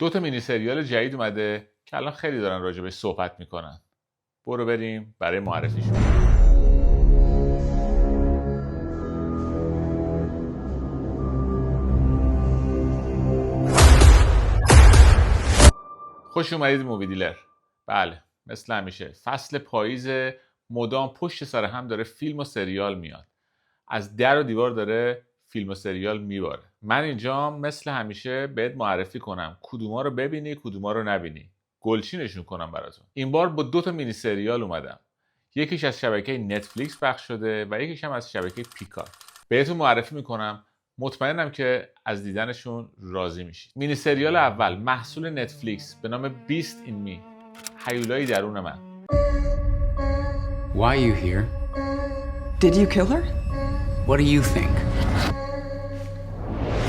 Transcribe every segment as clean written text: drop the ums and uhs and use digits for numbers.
2 تا مینی سریال جدید اومده که الان خیلی دارن راجبش صحبت میکنن. برو بریم برای معرفیشون. خوش اومدید مووی دیلر. بله، مثل همیشه فصل پاییز مدام پشت سر هم داره فیلم و سریال میاد. از در و دیوار داره فیلم و سریال میباره. من اینجام مثل همیشه بهت معرفی کنم کدوما رو ببینی کدوما رو نبینی. گلچینشون کنم براتون. این بار با 2 تا مینی سریال اومدم. یکیش از شبکه نتفلیکس پخش شده و یکیش هم از شبکه پیکاک. بهتون معرفی میکنم. مطمئنم که از دیدنشون راضی میشید. مینی سریال اول محصول نتفلیکس به نام بیست این می، هیولایی درون من. Why are you here? Did you kill her? What do you think?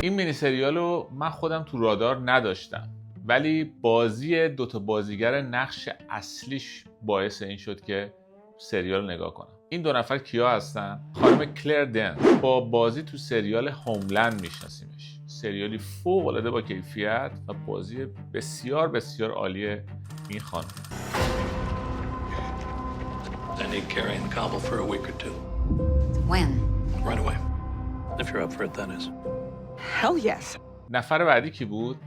این مینی سریال رو من خودم تو رادار نداشتم، ولی بازی 2 تا بازیگر نقش اصلیش باعث این شد که سریال نگاه کنم. این 2 نفر کیا هستن؟ خانم کلر دن با بازی تو سریال هوملند میشناسیمش. سریالی فوق‌العاده با کیفیت و بازی بسیار بسیار عالی این خانم. I need Carrie in Kabul for a week or two. When? Right away. If you're up for it, that is. Hell yes. نفر بعدی کی بود؟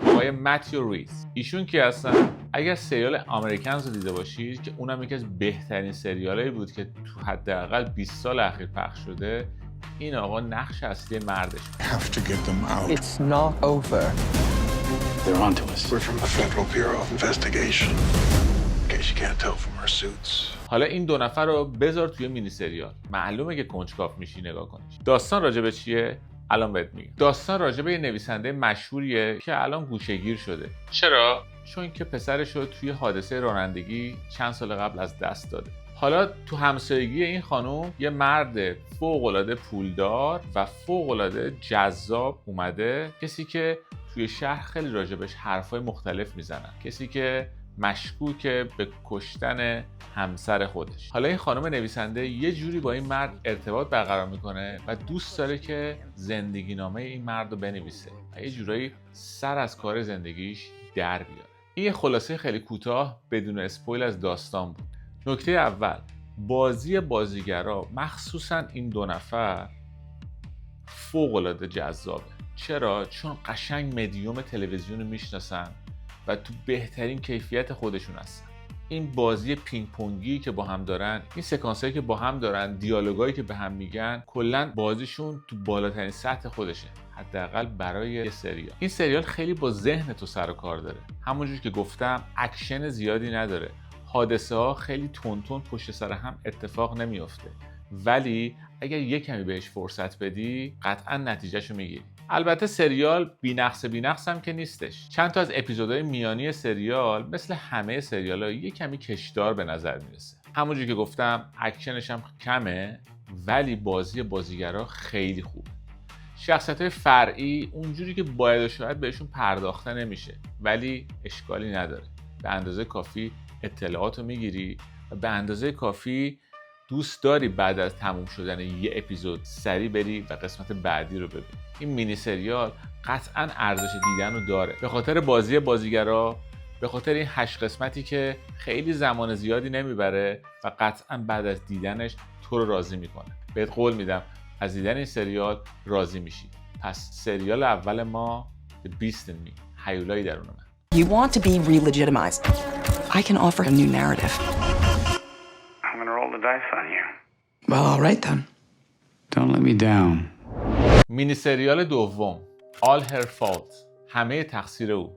آقای متیو ریز. ایشون کی هستن؟ اگر سریال امریکنز رو دیده باشید که اونم یکی از بهترین سریالایی بود که تو حداقل 20 سال اخیر پخش شده، این آقا نقش اصلی مردش بود. Have to get them out. It's not over. They're on to us. We're from the Federal Bureau of Investigation. In case you can't tell from our suits. حالا این 2 نفر رو بذار توی مینی سریال. معلومه که کنجکاو میشی نگاه کنیش. داستان راجع به چیه؟ الان بهت میگم. داستان راجع به یه نویسنده مشهوریه که الان گوشه‌گیر شده. چرا؟ چون که پسرش رو توی حادثه رانندگی چند سال قبل از دست داده. حالا تو همسایگی این خانم یه مرد فوق‌العاده پولدار و فوق‌العاده جذاب اومده، کسی که توی شهر خیلی راجبش حرفای مختلف میزنن، کسی که مشکوکه به کشتن همسر خودش. حالا این خانم نویسنده یه جوری با این مرد ارتباط برقرار میکنه و دوست داره که زندگی نامه این مرد رو بنویسه و یه جورایی سر از کار زندگیش در بیاره. این یه خلاصه خیلی کوتاه بدون اسپویل از داستان بود. نکته اول، بازی بازیگرا مخصوصا این 2 نفر فوق‌العاده جذابه. چرا؟ چون قشنگ مدیوم تلویزیون رو میشناسن و تو بهترین کیفیت خودشون هستن. این بازی پینگ پونگی که با هم دارن، این سکانسایی که با هم دارن، دیالوگایی که به هم میگن، کلا بازیشون تو بالاترین سطح خودشه، حداقل برای یه سریال. این سریال خیلی با ذهن تو سر و کار داره. همونجور که گفتم اکشن زیادی نداره. حادثه ها خیلی تون پشت سر هم اتفاق نمیافته، ولی اگر یه کمی بهش فرصت بدی قطعا نتیجهشو میگیری. البته سریال بی‌نقص هم که نیستش. چند تا از اپیزودهای میانی سریال مثل همه سریال‌ها یه کمی کشدار به نظر میرسه. همونجوری که گفتم اکشنش هم کمه، ولی بازی بازیگرا خیلی خوب. شخصیت‌های فرعی اونجوری که باید و شاید بهشون پرداخته نمیشه، ولی اشکالی نداره. به اندازه کافی اطلاعاتو میگیری و به اندازه کافی دوست داری بعد از تموم شدن یه اپیزود سریع بری و قسمت بعدی رو ببینی. این مینی سریال قطعاً ارزش دیدن رو داره، به خاطر بازی بازیگرا، به خاطر این 8 قسمتی که خیلی زمان زیادی نمیبره و قطعاً بعد از دیدنش تو رو راضی میکنه. بهت قول میدم از دیدن این سریال راضی میشی. پس سریال اول ما بیست این می، هیولایی درون من. You want to be re-legitimized. I can offer a new narrative. I'm gonna roll the dice on you. Well, all right then. Don't let me down. مینی سریال دوم All Her Fault، همه تقصیر او.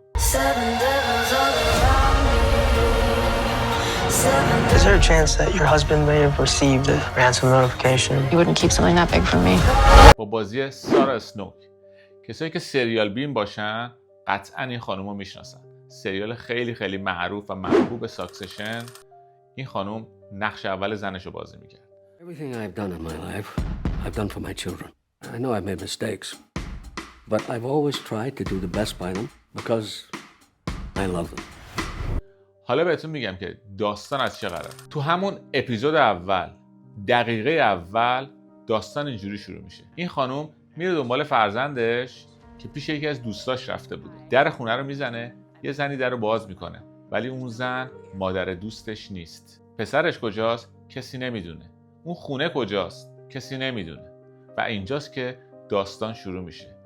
Is there a chance that your husband may have received a ransom notification? You wouldn't keep something that big from me. با بازی سارا اسنوک. کسایی که سریال بین باشن قطعا این خانومو میشناسن. سریال خیلی خیلی معروف و محبوب ساکسشن، این خانوم نقش اول زنشو بازی میکرد. Everything I've done in my life, I've done for my children. I know I've made mistakes, but I've always tried to do the best by them because I love them. حالا بهتون میگم که داستان از چه قراره. تو همون اپیزود اول، دقیقه اول، داستان اینجوری شروع میشه. این خانوم میره دنبال فرزندش که پیش یکی از دوستاش رفته بوده. در خونه رو میزنه، یه زنی در رو باز میکنه، ولی اون زن مادر دوستش نیست. پسرش کجاست؟ کسی نمیدونه. اون خونه کجاست؟ کسی نمیدونه. و اینجاست که داستان شروع میشه.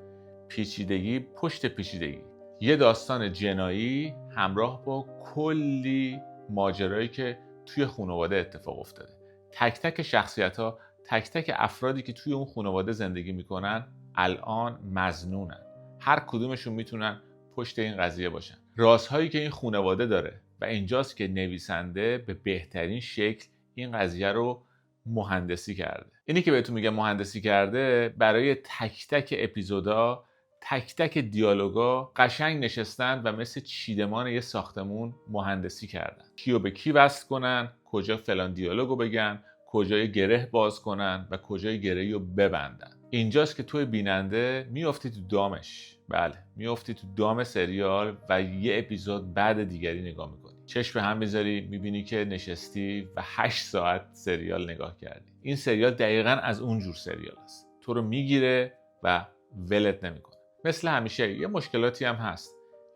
پیچیدگی پشت پیچیدگی. یه داستان جنایی همراه با کلی ماجرایی که توی خانواده اتفاق افتاده. تک تک شخصیت‌ها، تک تک افرادی که توی اون خانواده زندگی میکنن الان مظنونن. هر کدومشون میتونن پشت این قضیه باشن. رازهایی که این خانواده داره و اینجاست که نویسنده به بهترین شکل این قضیه رو مهندسی کرده. اینی که بهتون میگم مهندسی کرده، برای تک تک اپیزودا، تک تک دیالوگا قشنگ نشستن و مثل چیدمان یه ساختمون مهندسی کردن. کیو به کی وصل کنن، کجا فلان دیالوگو بگن، کجای گره باز کنن و کجای گره‌ای رو ببندن. اینجاست که توی بیننده میافتی تو دامش. بله، میافتی تو دام سریال و یه اپیزود بعد دیگری نگاه میکنی. چشم به هم میذاری، میبینی که نشستی و 8 ساعت سریال نگاه کردی. این سریال دقیقاً از اون جور سریال است. تو رو میگیره و ولت نمیکنه. مثل همیشه یه مشکلاتی هم هست.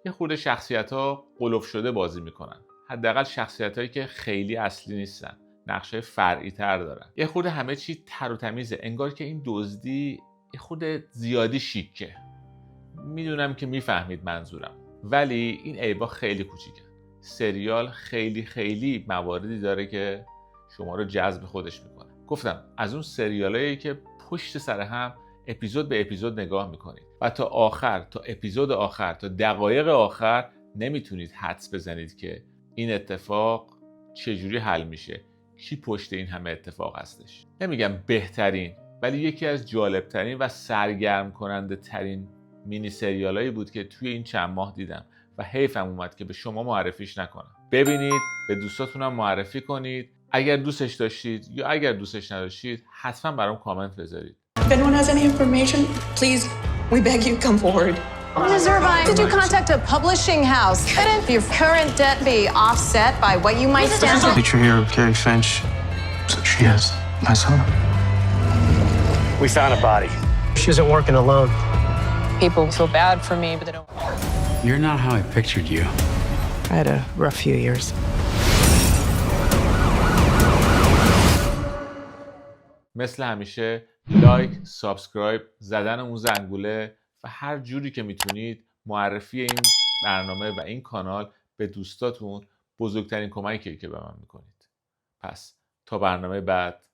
یه خورده شخصیت‌ها قلوف شده بازی میکنن. حداقل شخصیتایی که خیلی اصلی نیستن. نقشه فرعی تر دارن. یه خورده همه چی تر و تمیزه. انگار که این دزدی یه خورده زیادی شیکه. میدونم که میفهمید منظورم. ولی این عیبا خیلی کوچیکه. سریال خیلی مواردی داره که شما رو جذب خودش میکنه. گفتم از اون سریالایی که پشت سر هم اپیزود به اپیزود نگاه میکنید و تا آخر، تا اپیزود آخر، تا دقایق آخر نمیتونید حدس بزنید که این اتفاق چجوری حل میشه، کی پشت این همه اتفاق هستش. نمیگم بهترین، ولی یکی از جالبترین و سرگرم کننده ترین مینی سریالایی بود که توی این چند ماه دیدم و حیفم اومد که به شما معرفیش نکنم. ببینید، به دوستاتونم معرفی کنید. اگر دوستش داشتید یا اگر دوستش نداشتید حتما برام کامنت بذارید. If anyone has any information, please, we beg you, come forward. Ms. Irvine, did you contact a publishing house? Couldn't your current debt be offset by what you might stand to? Picture here of Carrie Finch. So she has my son. We found a body. She isn't working alone. People feel bad for me, but they don't. You're not how I pictured you. I had a rough few years. مثل همیشه لایک، سابسکرایب، زدن اون زنگوله و هر جوری که میتونید معرفی این برنامه و این کانال به دوستاتون بزرگترین کمکیه که به من میکنید. پس تا برنامه بعد،